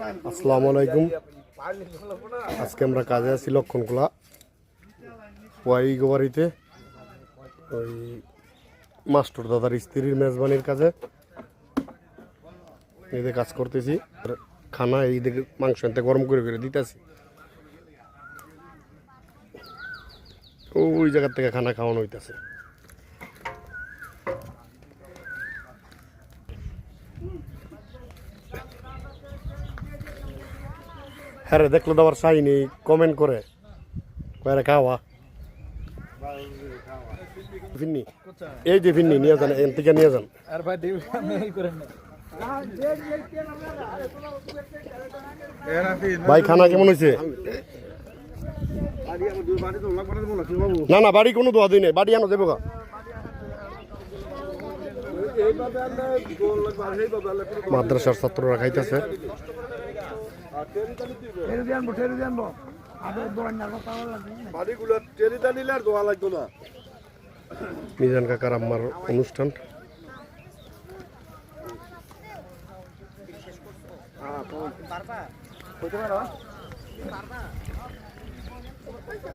আসসালামু আলাইকুম। আজকে আমরা কাজে আছি লক্ষণখোলা ওয়াই গোবারিতে, ওই মাস্টার দাদার স্ত্রীর মেজবানির কাজে এই যে কাজ করতেছি। খানা এই দিকে মাংস এনতে গরম করে করে দিতেছি। ওই জায়গার থেকে খানা খাওয়ানো হইতেছে। হ্যাঁ রে, দেখলে তো আবার চাই নেই, কমেন্ট করে কয়রা খাওয়া ফিন্নি, এই যে ফিন্নি নিয়ে যান, এন থেকে নিয়ে যান। ভাই খানা কেমন হয়েছে? না না, বাড়ি কোনো দোয়া দিই নাই, বাড়ি আনো দেবো গা। মাদ্রাসার ছাত্ররা খাইতেছে। মিজান কাকার আম্মার অনুষ্ঠান।